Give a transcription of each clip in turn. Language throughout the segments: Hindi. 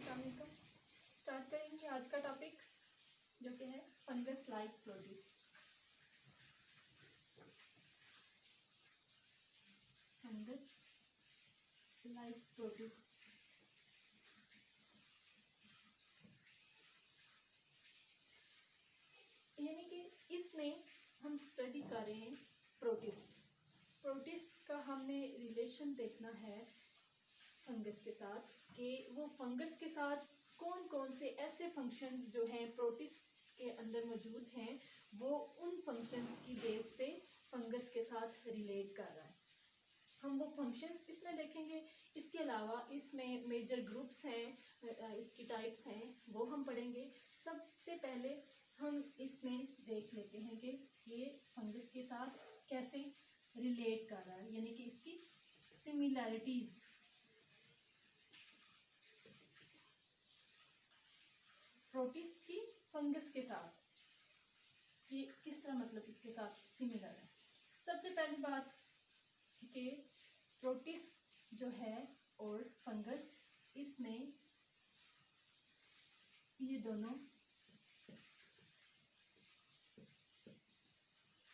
अस्सलाम वालेकुम। स्टार्ट करेंगे आज का टॉपिक जो कि है fungus like protist. Fungus like protist यानी कि इसमें हम स्टडी कर रहे हैं प्रोटिस्ट। प्रोटिस्ट का हमने रिलेशन देखना है फंगस के साथ कि वो फंगस के साथ कौन कौन से ऐसे फंक्शंस जो हैं प्रोटिस्ट के अंदर मौजूद हैं, वो उन फंक्शंस की बेस पे फंगस के साथ रिलेट कर रहा है। हम वो फंक्शंस इसमें देखेंगे। इसके अलावा इसमें मेजर ग्रुप्स हैं, इसकी टाइप्स हैं, वो हम पढ़ेंगे। सबसे पहले हम इसमें देख लेते हैं कि ये फंगस के साथ कैसे रिलेट कर रहा है, यानी कि इसकी सिमिलैरिटीज़। प्रोटिस्ट की फंगस के साथ ये किस तरह, मतलब इसके साथ सिमिलर है। सबसे पहली बात कि प्रोटिस्ट जो है और फंगस, इसमें ये दोनों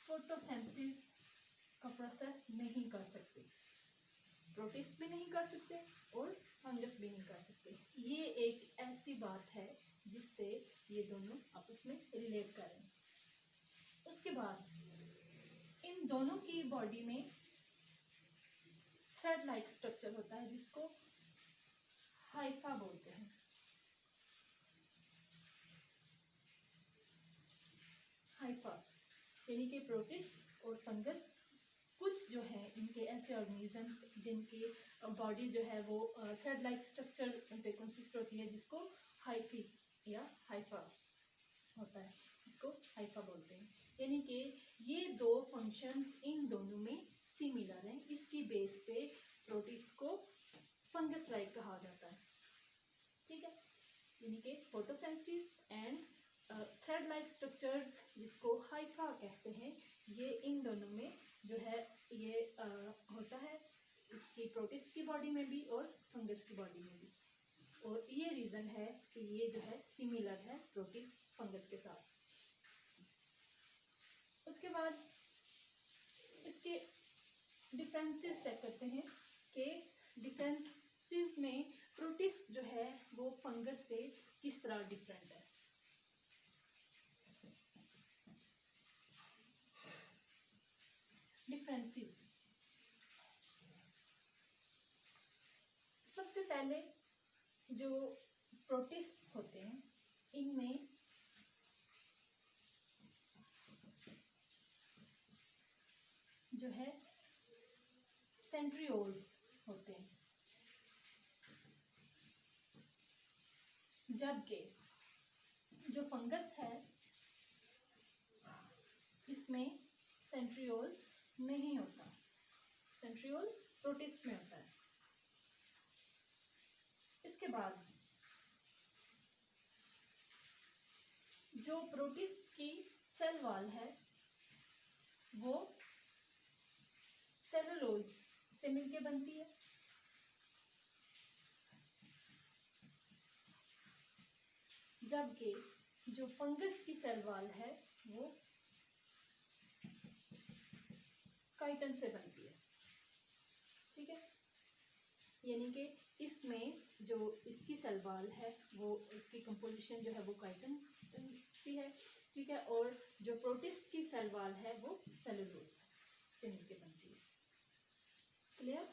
फोटोसिंथेसिस का प्रोसेस नहीं कर सकते। प्रोटिस्ट भी नहीं कर सकते और फंगस भी नहीं कर सकते। ये एक ऐसी बात है जिससे ये दोनों आपस में रिलेट करें। उसके बाद इन दोनों की बॉडी में थ्रेड लाइक स्ट्रक्चर होता है जिसको हाइफा बोलते हैं। हाइफा यानी कि प्रोटिस्ट और फंगस कुछ जो है इनके ऐसे ऑर्गेनिजम्स जिनकी बॉडी जो है वो थ्रेड लाइक स्ट्रक्चर पे कंसिस्ट होती है, जिसको हाइफी या हाइफा होता है, इसको हाइफा बोलते हैं। यानी कि ये दो फंक्शंस इन दोनों में सिमिलर हैं। इसकी बेस पे प्रोटिस्ट को फंगस लाइक कहा जाता है। ठीक है, यानी कि photosynthesis and thread like structures जिसको हाइफा कहते हैं, ये इन दोनों में जो है ये होता है, इसकी प्रोटिस्ट की बॉडी में भी और फंगस की बॉडी में भी। और ये रीज़न है कि ये जो है सिमिलर है प्रोटिस्ट फंगस के साथ। उसके बाद इसके डिफरेंसेस चेक करते हैं कि डिफरेंसेस में प्रोटिस्ट जो है वो फंगस से किस तरह डिफरेंट है। डिफरेंसेस, सबसे पहले जो प्रोटिस्ट होते हैं इनमें जो है सेंट्रियोल्स होते हैं, जबकि जो फंगस है इसमें सेंट्रियोल नहीं होता। सेंट्रियोल प्रोटिस्ट में होता है। इसके बाद जो प्रोटिस्ट की सेल वॉल है वो सेलुलोज से मिलके बनती है, जबकि जो फंगस की सेल वॉल है वो काइटन से बनती है। ठीक है, यानी कि इसमें जो इसकी सेल वॉल है वो उसकी कंपोजिशन जो है वो काइटन सी है। ठीक है, और जो प्रोटिस्ट की सेल वॉल है वो सेलुलोज से मिलके बनती है। क्लियर?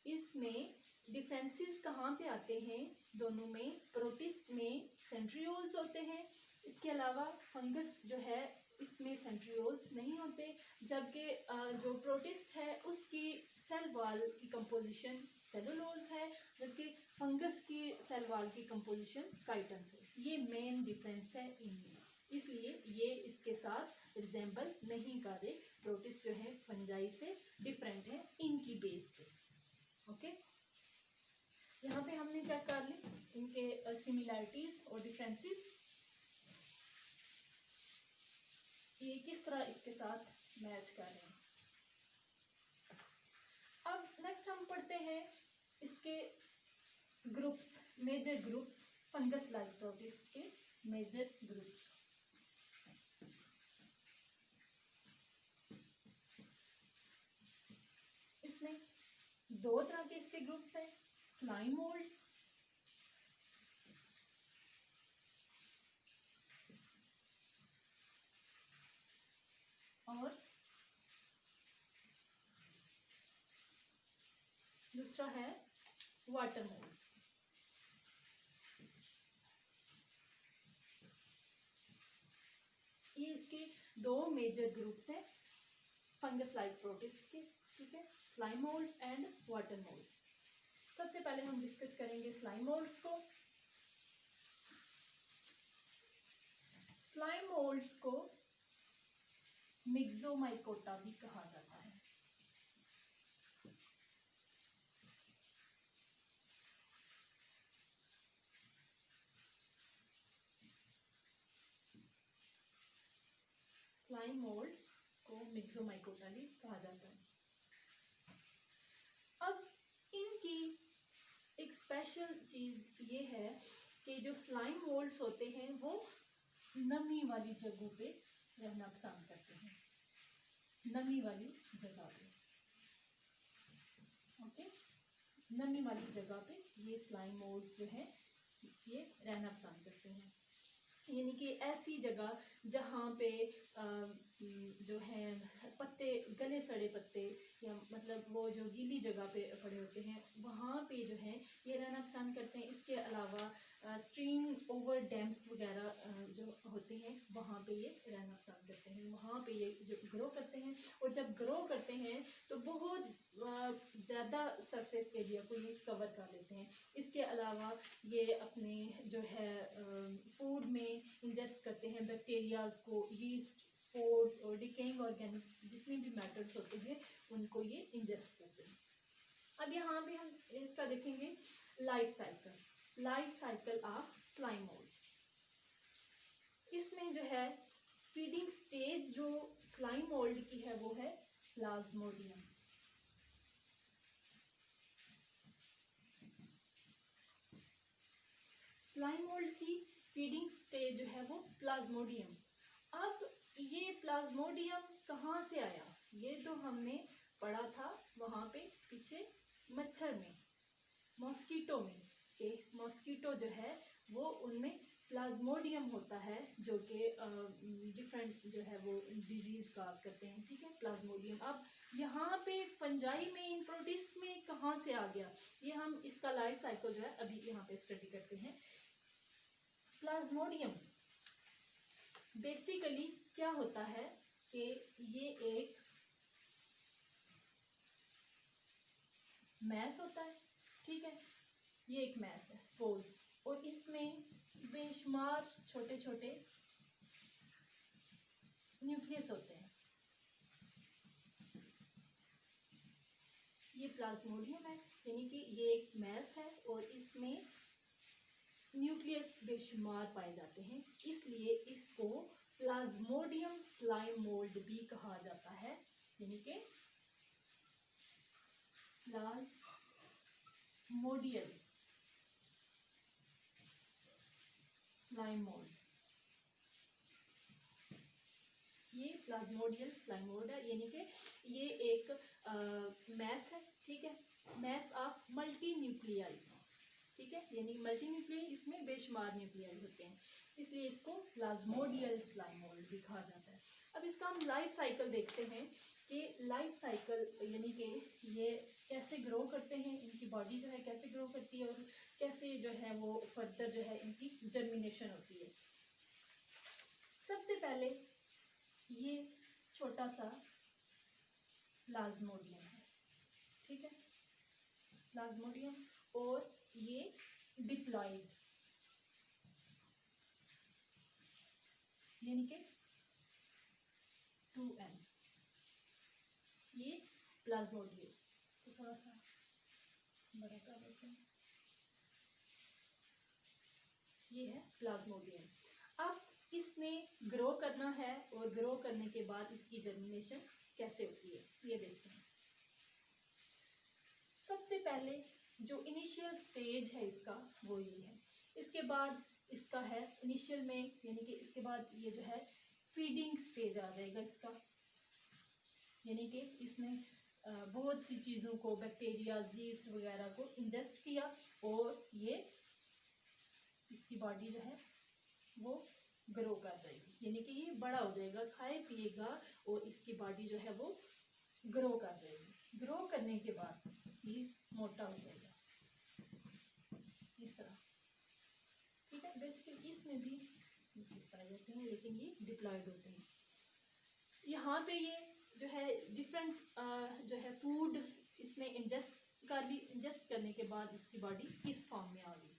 इसमें डिफरेंसेस कहाँ पे आते हैं दोनों में? प्रोटिस्ट में सेंट्रियोल्स होते हैं, इसके अलावा फंगस जो है इसमें सेंट्रियोल्स नहीं होते, जबकि जो प्रोटिस्ट है उसकी सेल वॉल की कंपोजिशन सेलुलोज है, जबकि फंगस की सेल वॉल की कंपोजिशन काइटन से। ये मेन डिफरेंस है इनमें, इसलिए ये इसके साथ रिजेंबल नहीं कर रहे। प्रोटिस्ट जो है फंजाई से डिफरेंट है इनकी बेस पे। ओके, यहाँ पे हमने चेक कर ली इनके सिमिलैरिटीज और डिफरेंसेस, ये किस तरह इसके साथ मैच कर रहे हैं। अब नेक्स्ट हम पढ़ते हैं इसके groups. Major groups, fungus like protist के मेजर ग्रुप्स। इसमें दो तरह के इसके ग्रुप्स हैं, स्लाइम मोल्ड्स और दूसरा है वाटर मोल्ड्स। ये इसके दो मेजर ग्रुप्स हैं फंगस लाइक प्रोटिस्ट के, ठीक है, slime moulds and water moulds. सबसे पहले हम डिस्कस करेंगे स्लाइम मोल्ड्स को। स्लाइम मोल्ड्स को मिक्सोमाइकोटा भी कहा जाता है। स्लाइम मोल्ड्स को मिक्सोमाइकोटा भी कहा जाता है। अब इनकी एक स्पेशल चीज ये है कि जो स्लाइम मोल्ड्स होते हैं वो नमी वाली जगहों पे रहना पसंद करते हैं, नमी वाली जगह पे, ओके, नमी वाली जगह पे ये स्लाइम मोल्ड्स जो है ये रहना पसंद करते हैं। यानी कि ऐसी जगह जहाँ पे जो है पत्ते, गले सड़े पत्ते, या मतलब वो जो गीली जगह पे पड़े होते हैं वहाँ पे जो है ये रहना पसंद करते हैं। इसके अलावा स्ट्रीम ओवर डैम्स वगैरह जो होते हैं वहाँ पे ये रहना पसंद करते हैं, वहाँ पे ये जो ग्रो करते हैं। और जब ग्रो करते हैं तो बहुत ज़्यादा सरफेस एरिया को ये कवर कर लेते हैं। इसके अलावा ये अपने जो है फूड में इंजेस्ट करते हैं बैक्टीरियाज को, यीस्ट, स्पोर्स और डिकेइंग ऑर्गेनिक जितने भी मैटर्स होते हैं उनको ये इंजेस्ट करते हैं। अब यहाँ पे हम इसका देखेंगे life cycle, life cycle of slime mould. इसमें जो है फीडिंग स्टेज जो स्लाइम मोल्ड की है वो है प्लाज्मोडियम। स्लाइम मोल्ड की फीडिंग स्टेज जो है वो प्लाज्मोडियम। अब ये प्लाज्मोडियम कहाँ से आया, ये तो हमने पढ़ा था वहाँ पे पीछे मच्छर में, मॉस्किटो में, कि मॉस्किटो जो है वो उनमें प्लाज्मोडियम होता है जो कि डिफरेंट जो है वो डिजीज काज करते हैं, ठीक है, प्लाज्मोडियम। अब यहाँ पे फंजाई में, इन प्रोटिस्ट में कहाँ से आ गया, ये हम इसका लाइफ साइकिल जो है अभी यहाँ पे स्टडी करते हैं। प्लाज्मोडियम बेसिकली क्या होता है कि ये एक मैस होता है, ठीक है, ये एक मैस है स्पोज, और इसमें बेशुमार छोटे छोटे न्यूक्लियस होते हैं। ये प्लाज्मोडियम है, यानी कि ये एक मैस है और इसमें न्यूक्लियस बेशुमार पाए जाते हैं, इसलिए इसको प्लाज्मोडियम स्लाइम मोल्ड भी कहा जाता है, यानी कि प्लाज्मोडियल स्लाइम मोल्ड। ये प्लाज्मोडियल स्लाइम मोल्ड है, यानी कि ये एक मैस है, ठीक है, मैस ऑफ मल्टी न्यूक्लियाई, ठीक है, यानी मल्टी न्यूक्लियाई, इसमें बेशुमार न्यूक्लियाई होते हैं, इसलिए इसको प्लाज्मोडियल स्लाइम मोल्ड भी कहा जाता है। अब इसका हम लाइफ साइकिल देखते हैं कि लाइफ साइकिल यानी कि ये कैसे ग्रो करते हैं, इनकी बॉडी जो है कैसे ग्रो करती है और कैसे जो है वो फर्दर जो है इनकी जर्मिनेशन होती है। सबसे पहले ये छोटा सा प्लाज्मोडियम है, ठीक है, प्लाज्मोडियम, और ये डिप्लॉइड यानी कि 2n, ये प्लाज्मोडियम, इसको थोड़ा सा बड़ा कर देते हैं, ये है प्लाज्मोडियम। अब इसने ग्रो करना है और ग्रो करने के बाद इसकी जर्मिनेशन कैसे होती है ये देखते हैं। सबसे पहले जो इनिशियल स्टेज है इसका वो ये है। इसके बाद इसका है इनिशियल में, यानी कि इसके बाद ये जो है फीडिंग स्टेज आ जाएगा इसका, यानी कि इसने बहुत सी चीज़ों को, बैक्टीरिया, यीस्ट वगैरह को इंजेस्ट किया और ये इसकी बॉडी जो है वो ग्रो कर जाएगी, यानी कि ये बड़ा हो जाएगा, खाए पिएगा और इसकी बॉडी जो है वो ग्रो कर जाएगी। ग्रो करने के बाद ये मोटा हो जाएगा इस तरह, ठीक है। बेसिकली इसमें भी इस तरह होते हैं, लेकिन ये डिप्लॉयड होते हैं। यहाँ पे ये जो है डिफरेंट जो है फूड इसने इंजेस्ट कर ली। इंजेस्ट करने के बाद इसकी बॉडी इस फॉर्म में आ गई।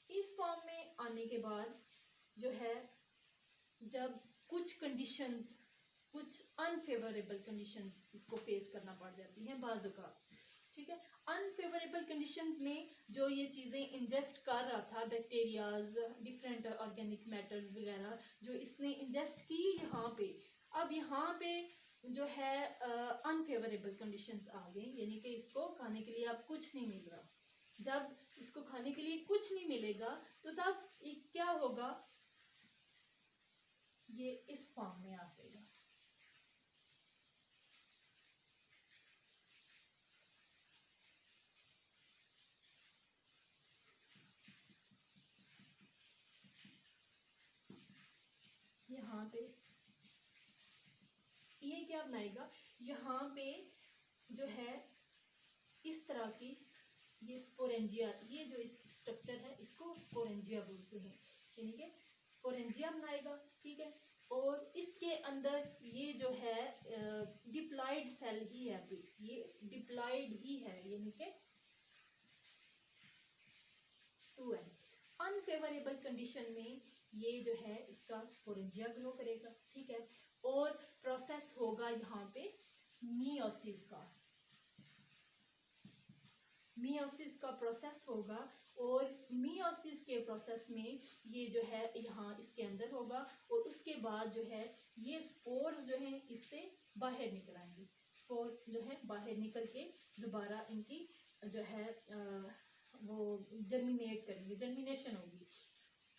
इस फॉर्म में आने के बाद जो है जब कुछ कंडीशंस, कुछ अनफेवरेबल कंडीशंस इसको फेस करना पड़ जाती हैं बाजू का, ठीक है। अनफेवरेबल कंडीशंस में जो ये चीज़ें इंजेस्ट कर रहा था, बैक्टीरियाज, डिफरेंट ऑर्गेनिक मैटर्स वगैरह जो इसने इंजेस्ट की यहाँ पे, अब यहाँ पे जो है अनफेवरेबल कंडीशंस आ गई, यानी कि इसको खाने के लिए अब कुछ नहीं मिल रहा। जब इसको खाने के लिए कुछ नहीं मिलेगा तो तब क्या होगा, ये इस फॉर्म में आ जाएगा। यहाँ पे ये क्या बनाएगा, यहाँ पे जो है इस तरह की ये स्पोरेंजिया, ये जो इसकी स्ट्रक्चर है इसको स्पोरेंजिया बोलते हैं, यानी कि स्पोरेंजिया बनाएगा, ठीक है। और इसके अंदर ये जो है डिप्लॉयड सेल ही है, अभी ये डिप्लॉयड ही है, यानी कि 2n। अनफेवरेबल कंडीशन में ये जो है इसका स्पोरेंजिया ग्रो करेगा, ठीक है। और प्रोसेस होगा यहाँ पे मियोसिस का, मियोसिस का प्रोसेस होगा। और मियोसिस के प्रोसेस में ये जो है यहाँ इसके अंदर होगा और उसके बाद जो है ये स्पोर्स जो हैं इससे बाहर निकल आएंगे। स्पोर जो है बाहर निकल के दोबारा इनकी जो है वो जर्मिनेट करेंगे, जर्मिनेशन होगी।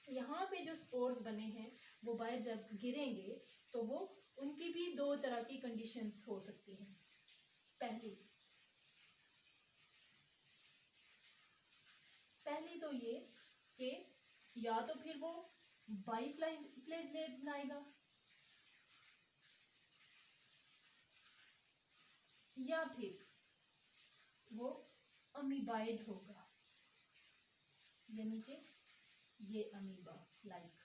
यहाँ पे जो स्पोर्स बने हैं वो बाहर जब गिरेंगे तो वो उनकी भी दो तरह की कंडीशंस हो सकती हैं। पहली तो ये कि या तो फिर वो बाइफ्लेजलेट बनाएगा या फिर वो अमीबाइड होगा, यानी कि ये अमीबा लाइक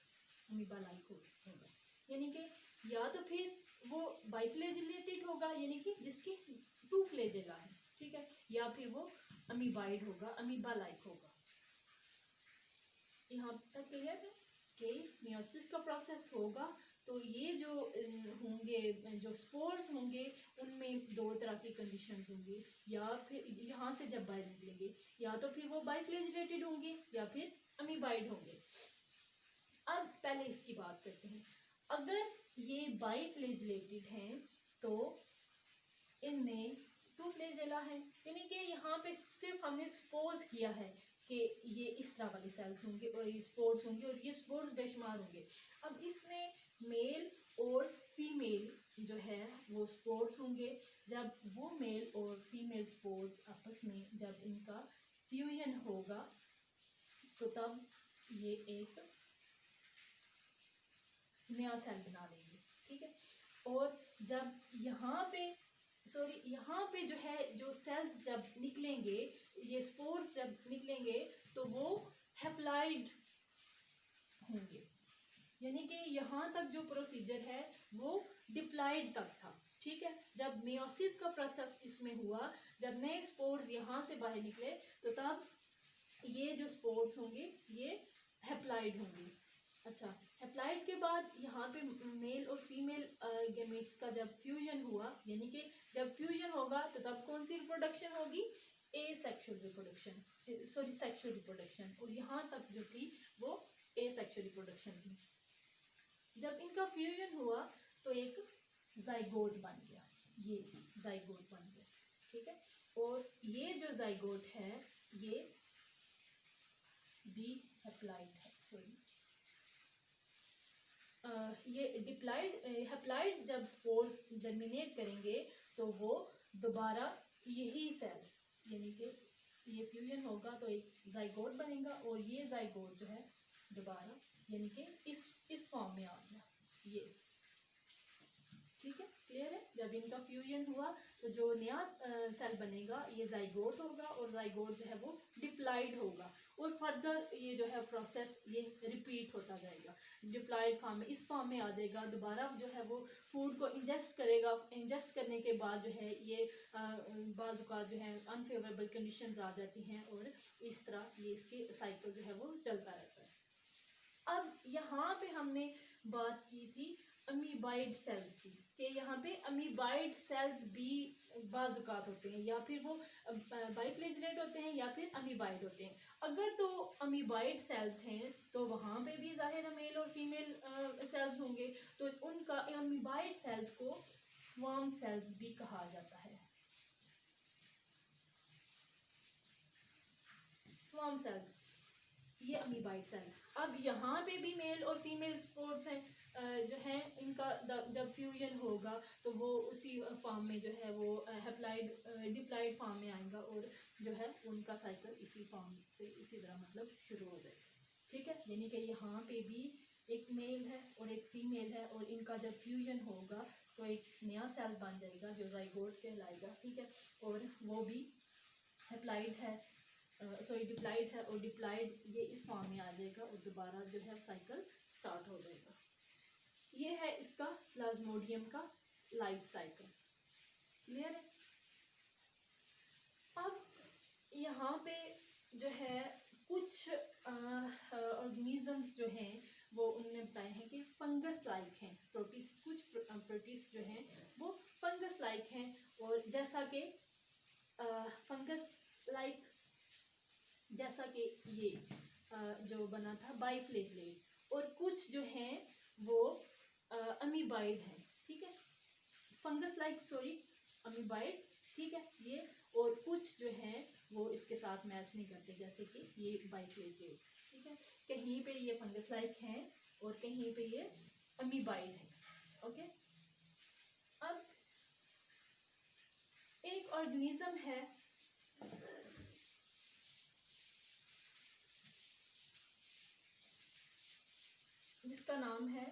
होगा, यानी कि या तो फिर वो बाइफ्लेजिलेटेड होगा, यानी कि जिसकी 2 फ्लेजेला है, ठीक है, या फिर वो अमीबाइड होगा, अमीबा लाइक होगा। यहाँ तक क्लियर है कि मियोसिस का प्रोसेस होगा तो ये जो होंगे, जो स्पोर्स होंगे उनमें दो तरह की कंडीशंस होंगी, या फिर यहाँ से जब बाहर निकलेंगे या तो फिर वो बाइफ्लेजिलेटेड होंगे या फिर अमीबाइड होंगे। अब पहले इसकी बात करते हैं। अगर ये बाइफ्लेजिलेटेड हैं तो इनमें 2 फ्लेजेला है, यानी कि यहाँ पे सिर्फ हमने सपोज किया है कि ये इस तरह वाले सेल्स होंगे और ये स्पोर्स होंगे और ये स्पोर्स बेशुमार होंगे। अब इसमें मेल और फीमेल जो है वो स्पोर्स होंगे। जब वो मेल और फीमेल स्पोर्स आपस में जब इनका फ्यूजन होगा तो तब ये एक नया सेल बना लेंगे, ठीक है। और जब यहाँ पे जो है जो सेल्स जब निकलेंगे, ये स्पोर्स जब निकलेंगे तो वो हैप्लॉइड होंगे, यानी कि यहाँ तक जो प्रोसीजर है वो डिप्लॉयड तक था, ठीक है। जब मियोसिस का प्रोसेस इसमें हुआ, जब नए स्पोर्स यहाँ से बाहर निकले तो तब ये जो स्पोर्स होंगे ये हैप्लॉइड होंगे। अच्छा, हैप्लॉइड के बाद यहाँ पे मेल और फीमेल गैमेट्स का जब फ्यूजन हुआ, यानी कि जब फ्यूजन होगा तो तब कौन सी रिप्रोडक्शन होगी, सेक्सुअल रिप्रोडक्शन, और यहाँ तक जो थी वो सेक्सुअल रिप्रोडक्शन थी। जब इनका फ्यूजन हुआ तो एक जाइगोट बन गया, ये जाइगोट बन गया, ठीक है। और ये जो जाइगोट है ये बी हैप्लाइड है, सॉरी ये डिप्लाइड हैप्लाइड जब स्पोर्स जर्मिनेट करेंगे तो वो दोबारा यही सेल यानी कि ये फ्यूजन होगा तो एक जाइगोट बनेगा और ये जाइगोट जो है दोबारा यानी कि इस फॉर्म में आ गया ये, ठीक है, क्लियर है। जब इनका फ्यूजन हुआ तो जो नया सेल बनेगा ये जाइगोट होगा और जाइगोट जो है वो डिप्लाइड होगा और फर्दर ये जो है प्रोसेस ये रिपीट होता जाएगा। डिप्लाइड फॉर्म में इस फॉर्म में आ जाएगा, दोबारा जो है वो फूड को इंजेस्ट करेगा, इंजेस्ट करने के बाद जो है ये बाज़ औक़ात जो है अनफेवरेबल कंडीशंस आ जाती हैं और इस तरह ये इसकी साइकिल जो है वो चलता रहता है। अब यहाँ पे हमने बात की थी अमीबाइड सेल्स की कि यहाँ पे अमीबाइड सेल्स भी बाज़ औक़ात होते हैं या फिर वो बाइफ्लेजिलेट होते हैं या फिर अमीबाइड होते हैं। अगर तो अमीबाइड सेल्स हैं तो वहाँ पे भी ज़ाहिर है मेल और फीमेल सेल्स होंगे, तो उनका अमीबाइड सेल्स को स्वार्म सेल्स भी कहा जाता है। स्वार्म सेल्स ये अमीबाइड सेल। अब यहाँ पे भी मेल और फीमेल स्पोर्स हैं जो हैं, इनका जब फ्यूजन होगा तो वो उसी फॉर्म में जो है वो हैप्लाइड डिप्लाइड फॉर्म में आएगा और जो है उनका साइकिल इसी फॉर्म से इसी तरह मतलब शुरू हो जाएगा, ठीक है। यानी कि यहाँ पे भी एक मेल है और एक फीमेल है और इनका जब फ्यूजन होगा तो एक नया सेल बन जाएगा जो जाइगोट कहलाएगा, ठीक है, और वो भी हैप्लाइड है सॉरी डिप्लाइड है और डिप्लाइड ये इस फॉर्म में आ जाएगा और दोबारा जो है साइकिल स्टार्ट हो जाएगा। ये है इसका प्लाज्मोडियम का लाइफ साइकिल, क्लियर है। अब यहाँ पे जो है कुछ ऑर्गेनिजम्स जो हैं वो उन्होंने बताए हैं कि फंगस लाइक हैं, प्रोटिस्ट, कुछ प्रोटिस्ट जो हैं वो फंगस लाइक हैं और जैसा कि फंगस लाइक जैसा कि ये जो बना था बाइफ्लेजिलेट और कुछ जो हैं वो अमीबाइड हैं, ठीक है, फंगस लाइक सॉरी अमीबाइड, ठीक है ये, और कुछ जो हैं वो इसके साथ मैच नहीं करते जैसे कि ये बाइफ्लेजिलेट, ठीक है, कहीं पे ये फंगस लाइक हैं और कहीं पे ये अमीबाइड है, ओके। अब एक ऑर्गेनिज्म है जिसका नाम है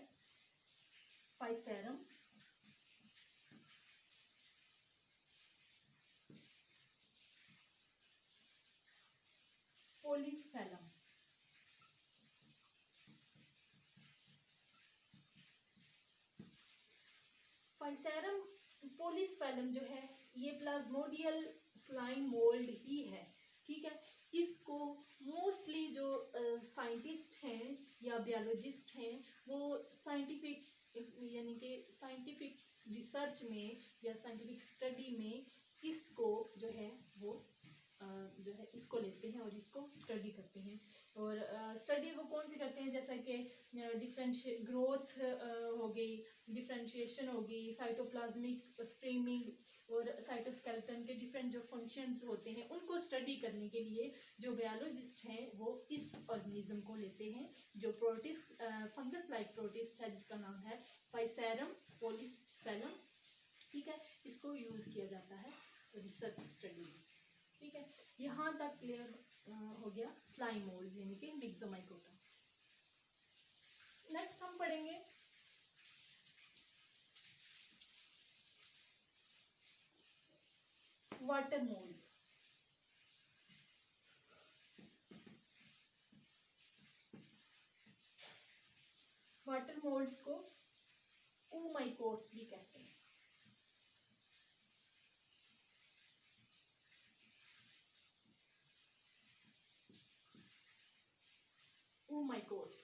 पाइसेरम पोलिसफेलम। पाइसेरम पोलिसफेलम जो है ये प्लाज्मोडियल स्लाइम मोल्ड ही है, ठीक है। इसको मोस्टली जो साइंटिस्ट हैं या बायोलॉजिस्ट हैं वो साइंटिफिक यानी कि साइंटिफिक रिसर्च में या साइंटिफिक स्टडी में इसको जो है वो जो है इसको लेते हैं और इसको स्टडी करते हैं। और स्टडी वो कौन सी करते हैं, जैसा कि डिफरेंशिएट ग्रोथ हो गई, डिफरेंशिएशन हो गई, साइटोप्लाज्मिक स्ट्रीमिंग और साइटोस्केलेटन के डिफरेंट जो फंक्शंस होते हैं उनको स्टडी करने के लिए जो बायोलॉजिस्ट हैं वो इस ऑर्गेनिज्म को लेते हैं जो प्रोटिस्ट फंगस लाइक प्रोटिस्ट है जिसका नाम है पाइसेरम पोलिसफेलम, ठीक है, इसको यूज़ किया जाता है रिसर्च स्टडी में, ठीक है। यहाँ तक क्लियर हो गया स्लाइम मोल्ड यानी कि मिक्सोमाइकोटा। नेक्स्ट हम पढ़ेंगे वाटर मोल्ड्स। वाटर मोल्ड्स को oomacotes भी कहते हैं। oomacotes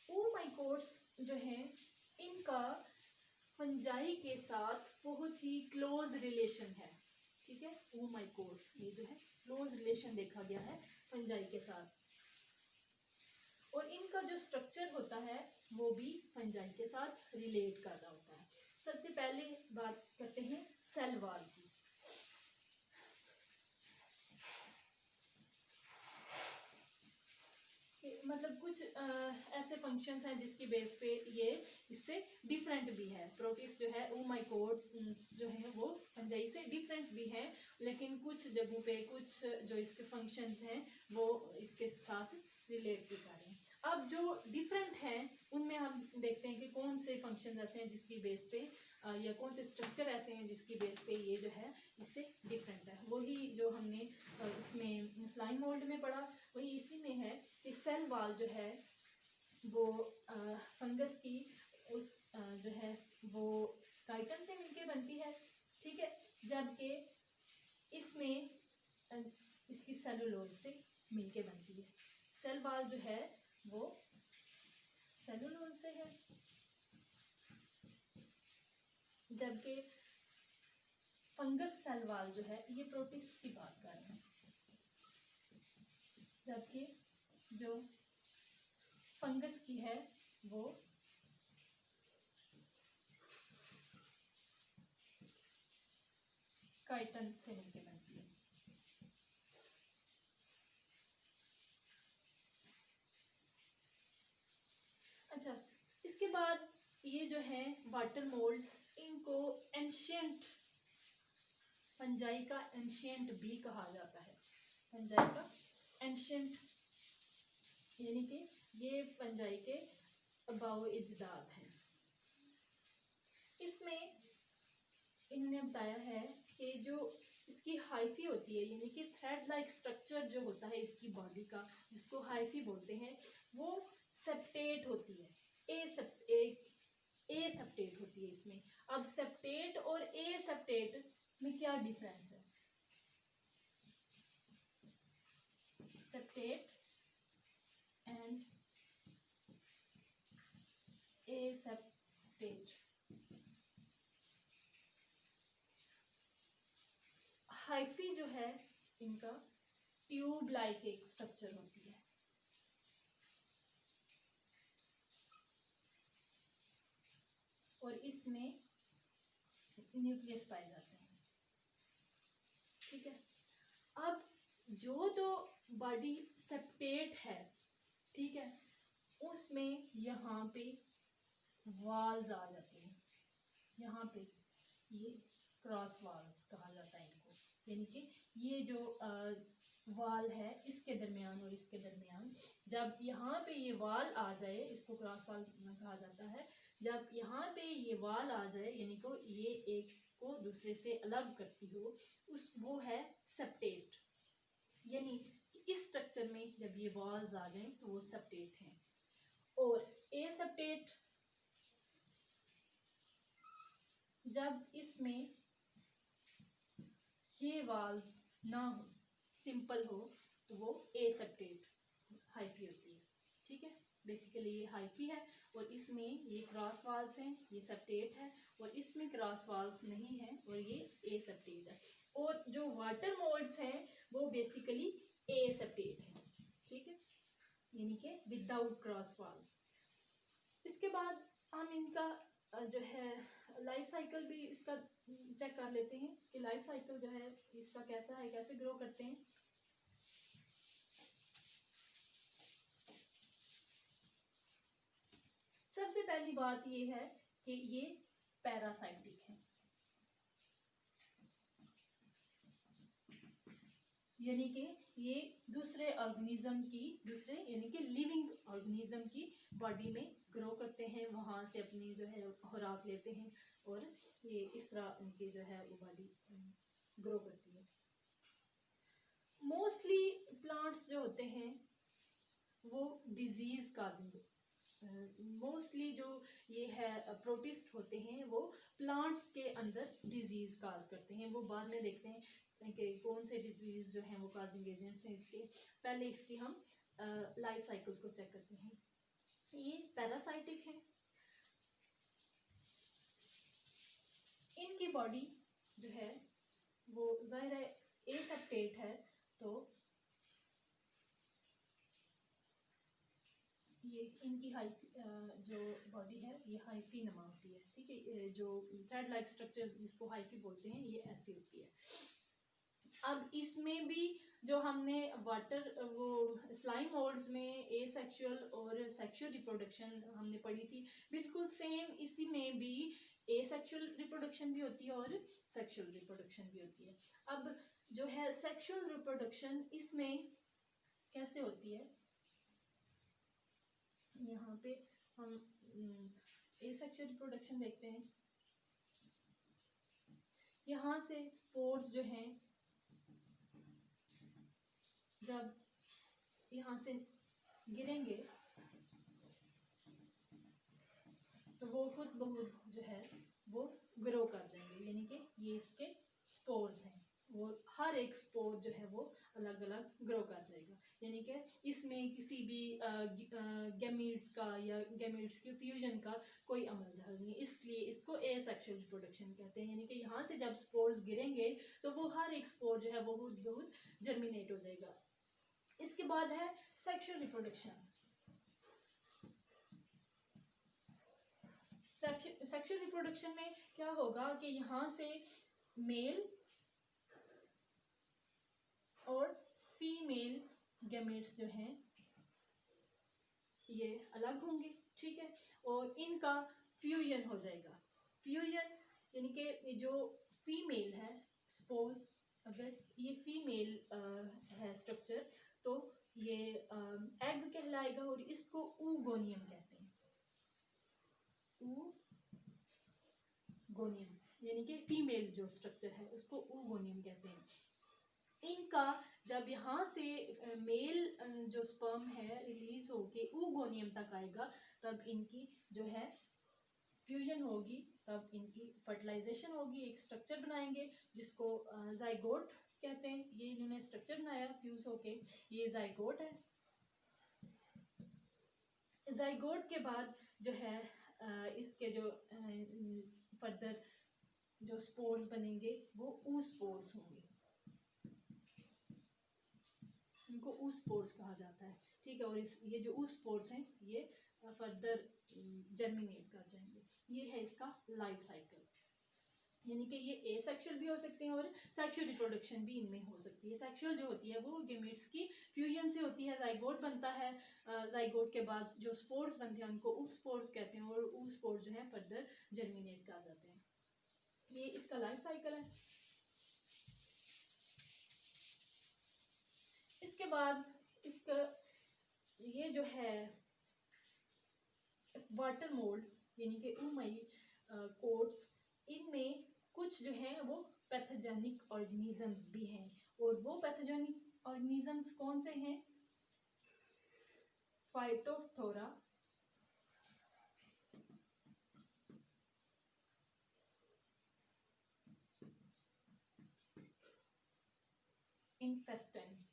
oomacotes जो हैं इनका फंजाई के साथ बहुत ही क्लोज रिलेशन है, ठीक है। oomacotes ये जो है क्लोज रिलेशन देखा गया है फंजाई के साथ और इनका जो स्ट्रक्चर होता है वो भी फंजाई के साथ रिलेट कर रहा होता है। सबसे पहले बात करते हैं सेल वॉल की। मतलब कुछ ऐसे फंक्शंस हैं जिसकी बेस पे ये इससे डिफरेंट भी है। प्रोटिस्ट जो है ओमाइकोड जो है वो फंजाई से डिफरेंट भी है, लेकिन कुछ जगहों पे कुछ जो इसके फंक्शंस हैं वो इसके साथ रिलेट भी कर रहे हैं। अब जो डिफरेंट हैं उनमें हम देखते हैं कि कौन से फंक्शन ऐसे हैं जिसकी बेस पे या कौन से स्ट्रक्चर ऐसे हैं जिसकी बेस पे ये जो है इससे डिफरेंट है। वही जो हमने इसमें स्लाइम मोल्ड में पढ़ा वही इसी में है कि सेल वॉल जो है वो फंगस की उस जो है वो काइटन से मिलके बनती है, ठीक है, जबकि इसमें इसकी सेलुलोज से मिलके बनती है। सेल वॉल जो है वो सेलुलोज से है, जबकि फंगस सेल वॉल जो है ये प्रोटिस्ट की बात कर रहे हैं, जबकि जो फंगस की है वो काइटन से मिलकर बनती है। अच्छा, इसके बाद ये जो है वाटर मोल्ड्स, इनको एंशियंट फंजाई का एंशियंट भी कहा जाता है। फंजाई का एंशियंट यानी कि ये फंजाई के अबाव इजदाद हैं। इसमें इन्होंने बताया है कि जो इसकी हाइफी होती है यानी कि थ्रेड लाइक स्ट्रक्चर जो होता है इसकी बॉडी का, जिसको हाइफी बोलते हैं, वो सेप्टेट होती है, ए सेप्टेट होती है इसमें। अब सेप्टेट और ए सेप्टेट में क्या डिफरेंस है? Septate and aseptate. Hyphae जो है इनका ट्यूब लाइक एक स्ट्रक्चर होती है, और इसमें न्यूक्लियस पाए जाते हैं, ठीक है। अब जो तो बॉडी सेप्टेट है, ठीक है, उसमें यहाँ पे वाल्स आ जाते हैं, यहाँ पे ये क्रॉस वाल्स कहा जाता है इनको, यानी कि ये जो वाल है इसके दरमियान और इसके दरमियान, जब यहाँ पे ये वाल आ जाए इसको क्रॉस वाल कहा जाता है। जब यहाँ पे ये वाल आ जाए यानी को ये एक को दूसरे से अलग करती हो, उस वो है सेप्टेट। यानी इस स्ट्रक्चर में जब ये वॉल्स आ जाएं तो वो सेप्टेट हैं। और ए सेप्टेट जब इसमें ये वॉल्स ना हो, सिंपल हो, तो वो ए सेप्टेट हाइफी होती है, ठीक है। बेसिकली ये हाइफी है और इसमें ये क्रॉस वाल्स हैं, ये सेप्टेट है, और इसमें क्रॉस वाल्स नहीं है और ये ए सेप्टेट है। और जो वाटर मोल्ड्स हैं वो बेसिकली ए सेप्टेट है, ठीक है, यानी कि विदाउट क्रॉस वाल्स। इसके बाद हम इनका जो है लाइफ साइकिल भी इसका चेक कर लेते हैं कि लाइफ साइकिल जो है इसका कैसा है, कैसे ग्रो करते हैं। सबसे पहली बात ये है कि ये पैरासाइटिक है, यानी कि ये दूसरे ऑर्गेनिज्म की, दूसरे यानी कि लिविंग ऑर्गेनिज्म की बॉडी में ग्रो करते हैं, वहाँ से अपनी जो है खुराक लेते हैं और ये इस तरह उनकी जो है वो बॉडी ग्रो करती है। मोस्टली प्लांट्स जो होते हैं वो डिजीज काजिंग, मोस्टली जो ये है प्रोटिस्ट होते हैं वो प्लांट्स के अंदर डिजीज काज करते हैं। वो बाद में देखते हैं कि कौन से डिजीज जो हैं वो काजिंग एजेंट्स हैं इसके। पहले इसकी हम लाइफ साइकिल को चेक करते हैं। ये पैरासाइटिक है, इनकी बॉडी जो है वो जाहिर है एसेप्टेट है, तो ये इनकी जो बॉडी है ये हाइफी नमा होती है, ठीक है। जो थ्रेड लाइक स्ट्रक्चर जिसको हाइफी बोलते हैं ये ऐसी होती है। अब इसमें भी जो हमने वाटर वो स्लाइम मोल्ड्स में ए सेक्शुअल और सेक्शुअल रिप्रोडक्शन हमने पढ़ी थी, बिल्कुल सेम इसी में भी ए सेक्शुअल रिप्रोडक्शन भी होती है और सेक्शुअल रिप्रोडक्शन भी होती है। अब जो है सेक्शुअल रिप्रोडक्शन इसमें कैसे होती है, यहाँ पे हम ए सेक्शुअल रिप्रोडक्शन देखते हैं। यहाँ से स्पोर्स जो हैं जब यहाँ से गिरेंगे तो वो खुद ब खुद जो है वो ग्रो कर जाएंगे, यानी कि ये इसके स्पोर्स हैं, वो हर एक स्पोर जो है वो अलग अलग ग्रो कर जाएगा। यानी कि इसमें किसी भी गैमीट्स का या गैमीट्स के फ्यूजन का कोई अमल दखल नहीं है, इसलिए इसको एसेक्सुअल रिप्रोडक्शन कहते हैं। यानी कि यहाँ से जब स्पोर्स गिरेंगे तो वो हर एक स्पोर जो है वो खुद बहुत जर्मिनेट हो जाएगा। इसके बाद है सेक्सुअल रिप्रोडक्शन। सेक्सुअल रिप्रोडक्शन में क्या होगा कि यहाँ से मेल और फीमेल गैमेट्स जो हैं ये अलग होंगे, ठीक है, और इनका फ्यूजन हो जाएगा। फ्यूजन यानी कि जो फीमेल है, सपोज अगर ये फीमेल है स्ट्रक्चर तो ये एग कहलाएगा और इसको ऊगोनियम कहते हैं। ऊगोनियम यानी कि फीमेल जो स्ट्रक्चर है उसको ऊगोनियम कहते हैं। इनका जब यहाँ से मेल जो स्पर्म है रिलीज होके ऊगोनियम तक आएगा तब इनकी जो है फ्यूजन होगी, तब इनकी फर्टिलाइजेशन होगी, एक स्ट्रक्चर बनाएंगे जिसको जाइगोट कहते हैं। ये इन्होंने स्ट्रक्चर बनाया फ्यूज होके, ये जाइगोट है। जाइगोट के बाद जो है इसके जो फर्दर जो स्पोर्स बनेंगे वो ऊस्पोर्स होंगे, इनको ऊस्पोर्स कहा जाता है, ठीक है। और ये जो ऊस्पोर्स हैं ये फर्दर जर्मिनेट कर जाएंगे। ये है इसका लाइफ साइकिल, यानी कि ये एसेक्सुअल भी हो सकते हैं और सेक्सुअल रिप्रोडक्शन भी इनमें हो सकती है। सेक्सुअल जो होती है वो गैमेट्स की फ्यूजन से होती है, जाइगोट बनता है, जाइगोट के बाद जो स्पोर्स बनते हैं उनको ऊस्पोर्स कहते हैं और ऊस्पोर्स जो है फर्दर जर्मिनेट कर जाते हैं। ये इसका लाइफ साइकिल है। इसके बाद इसका ये जो है वाटर मोल्ड्स यानी कि ऊमई कोट्स, इनमें कुछ जो हैं वो पैथोजेनिक ऑर्गेनिजम्स भी हैं, और वो पैथोजेनिक ऑर्गेनिजम्स कौन से हैं? फाइटोफथोरा, इन्फेस्टेंस,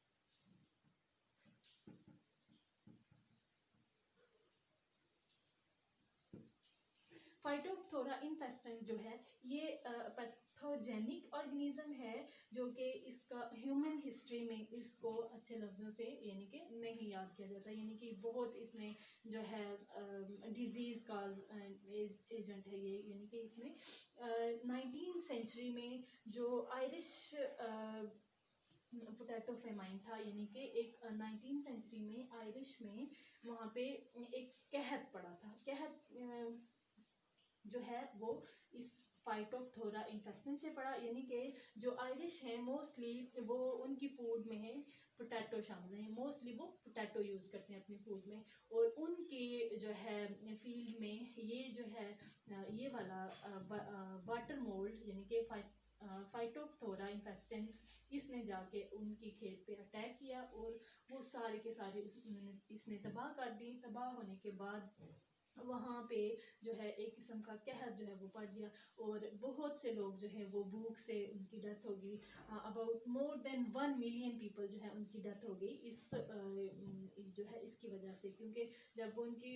फाइटोफथोरा इन्फेस्टेंस जो है ये पैथोजेनिक ऑर्गेनिज्म है जो कि इसका ह्यूमन हिस्ट्री में इसको अच्छे लफ्ज़ों से यानी कि नहीं याद किया जाता, यानी कि बहुत इसमें जो है डिजीज़ काज एजेंट है ये, यानी कि इसमें 19वीं सेंचुरी में जो आयरिश पोटैटो फेमाइन था, यानी कि एक 19वीं सेंचुरी में आयरिश में वहाँ पे एक कहत पड़ा था। कहत जो है वो इस फाइटोफथोरा इन्फेस्टेंस से पड़ा, यानी कि जो आयरिश हैं मोस्टली वो उनकी फूड में है पोटैटो शामिल है, मोस्टली वो पोटैटो यूज़ करते हैं अपनी फूड में, और उनके जो है फील्ड में ये जो है ये वाला वाटर मोल्ड यानी कि फाइटोफथोरा इन्फेस्टेंस इसने जाके उनकी खेत पे अटैक किया और वो सारे के सारे इसने तबाह कर दी। तबाह होने के बाद वहाँ पे जो है एक किस्म का कहर जो है वो पड़ गया और बहुत से लोग जो है वो भूख से उनकी डेथ हो गई। About more than 1 million people जो है उनकी डेथ हो गई इस जो है इसकी वजह से, क्योंकि जब वो उनकी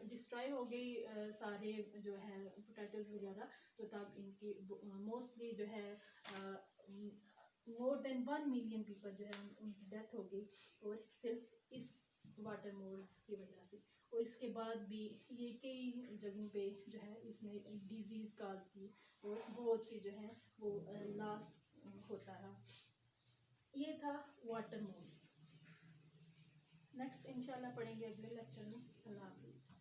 डिस्ट्रॉय हो गई सारे जो है पोटैटोज वगैरह, तो तब इनकी मोस्टली जो है मोर देन 1 मिलियन पीपल जो है उनकी डेथ हो गई, और सिर्फ इस वाटर मोल्ड्स की वजह से। और इसके बाद भी ये कई जगहों पे जो है इसने डिजीज़ काज की और बहुत सी जो है वो लॉस होता रहा। ये था वाटर मोल्स। नेक्स्ट इंशाल्लाह पढ़ेंगे अगले लेक्चर में। अल्लाह हाफिज़।